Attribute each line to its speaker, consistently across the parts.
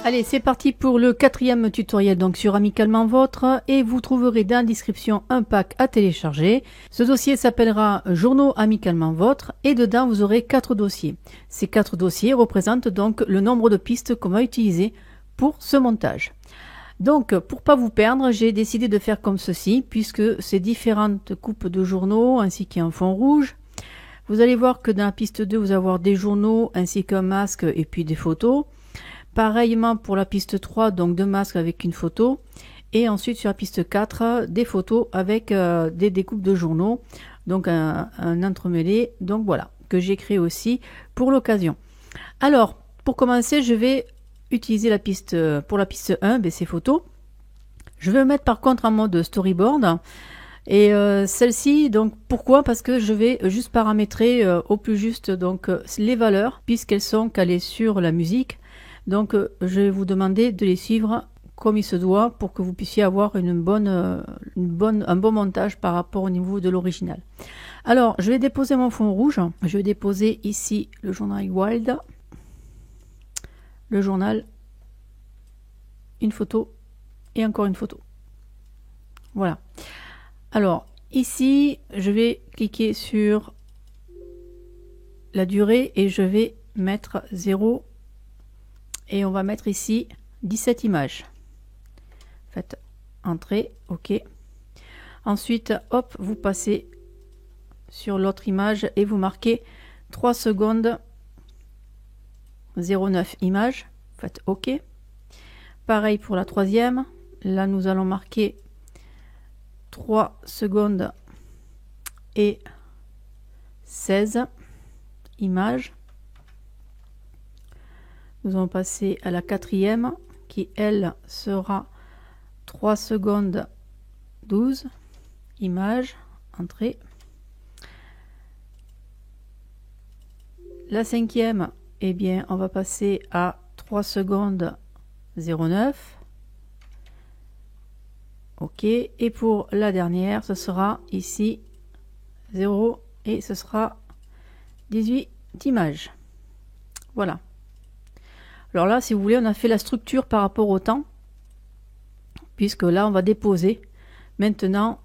Speaker 1: Allez, c'est parti pour le 4e tutoriel donc sur Amicalement Vôtre, et vous trouverez dans la description un pack à télécharger. Ce dossier s'appellera Journaux Amicalement Vôtre et dedans vous aurez 4 dossiers. Ces 4 dossiers représentent donc le nombre de pistes qu'on va utiliser pour ce montage. Donc pour pas vous perdre, j'ai décidé de faire comme ceci, puisque ces différentes coupes de journaux ainsi qu'un fond rouge. Vous allez voir que dans la piste 2 vous allez avoir des journaux ainsi qu'un masque et puis des photos. Pareillement pour la piste 3, donc 2 masques avec une photo. Et ensuite sur la piste 4, des photos avec des découpes de journaux. Donc un entremêlé. Donc voilà, que j'ai créé aussi pour l'occasion. Alors, pour commencer, je vais utiliser la piste, pour la piste 1, ces photos. Je vais me mettre par contre en mode storyboard. Et celle-ci, donc pourquoi? Parce que je vais juste paramétrer au plus juste donc les valeurs, puisqu'elles sont calées sur la musique. Donc je vais vous demander de les suivre comme il se doit pour que vous puissiez avoir un bon montage par rapport au niveau de l'original. Alors je vais déposer mon fond rouge. Je vais déposer ici le journal Wild, le journal, une photo et encore une photo. Voilà. Alors ici je vais cliquer sur la durée et je vais mettre 0. Et on va mettre ici 17 images. Faites entrer, OK. Ensuite, hop, vous passez sur l'autre image et vous marquez 3 secondes 0,9 images. Faites OK. Pareil pour la troisième. Là, nous allons marquer 3 secondes et 16 images. Nous allons passer à la quatrième qui, elle, sera 3 secondes 12 images. Entrée. La cinquième, eh bien, on va passer à 3 secondes 09. OK. Et pour la dernière, ce sera ici 0 et ce sera 18 images. Voilà. Alors là, si vous voulez, on a fait la structure par rapport au temps, puisque là, on va déposer maintenant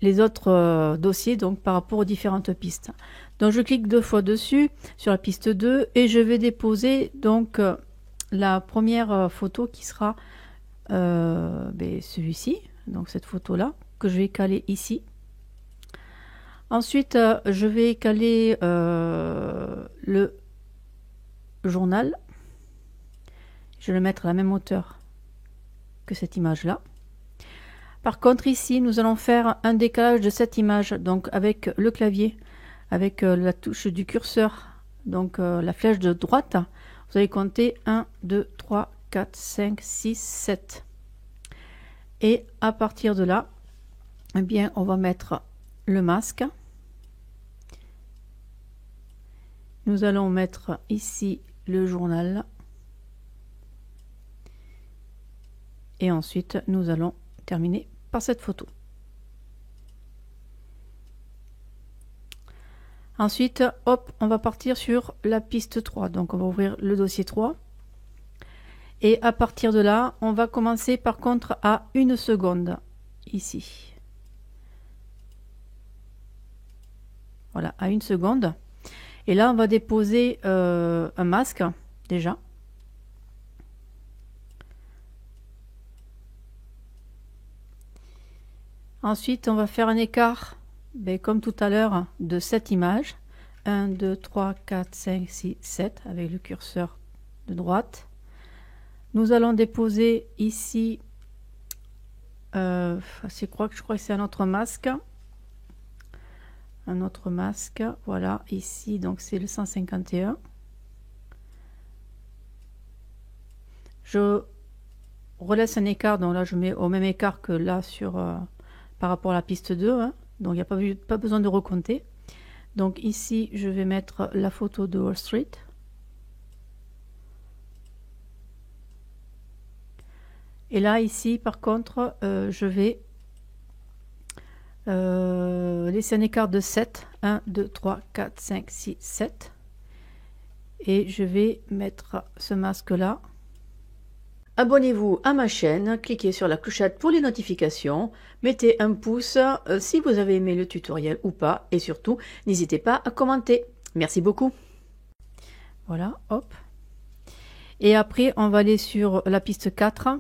Speaker 1: les autres dossiers, donc par rapport aux différentes pistes. Donc, je clique 2 fois dessus sur la piste 2 et je vais déposer donc la première photo qui sera celui-ci, donc cette photo-là, que je vais caler ici. Ensuite, je vais caler le journal. Je vais le mettre à la même hauteur que cette image là. Par contre ici nous allons faire un décalage de cette image, donc avec le clavier, avec la touche du curseur, donc la flèche de droite, vous allez compter 1 2 3 4 5 6 7 et à partir de là, eh bien on va mettre le masque. Nous allons mettre ici le journal et ensuite nous allons terminer par cette photo. Ensuite, hop, on va partir sur la piste 3. Donc on va ouvrir le dossier 3 et à partir de là, on va commencer par contre à 1 seconde ici. Voilà, à 1 seconde. Et là, on va déposer un masque, déjà. Ensuite, on va faire un écart, comme tout à l'heure, de 7 images. 1, 2, 3, 4, 5, 6, 7, avec le curseur de droite. Nous allons déposer ici, je crois que c'est un autre masque. Un autre masque, voilà, ici, donc c'est le 151. Je relaisse un écart, donc là je mets au même écart que là sur par rapport à la piste 2, hein, donc il n'y a pas besoin de recompter. Donc ici je vais mettre la photo de Wall Street. Et là ici par contre je vais laisser un écart de 7, 1, 2, 3, 4, 5, 6, 7 et je vais mettre ce masque là Abonnez-vous à ma chaîne, cliquez sur la clochette pour les notifications, mettez un pouce si vous avez aimé le tutoriel ou pas, et surtout, n'hésitez pas à commenter. Merci beaucoup. Voilà, hop. Et après, on va aller sur la piste 4.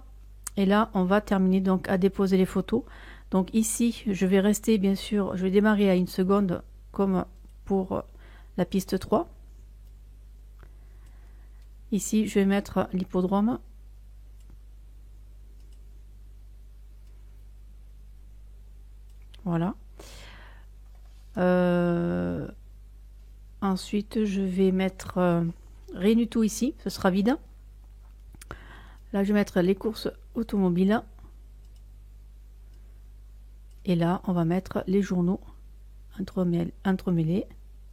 Speaker 1: Et là, on va terminer donc à déposer les photos. Donc ici, je vais rester, bien sûr, je vais démarrer à 1 seconde comme pour la piste 3. Ici, je vais mettre l'hippodrome. Voilà. Ensuite, je vais mettre rien du tout ici, ce sera vide. Là, je vais mettre les courses automobiles. Et là, on va mettre les journaux entremêlés.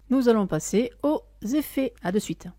Speaker 1: Nous allons passer aux effets. À de suite.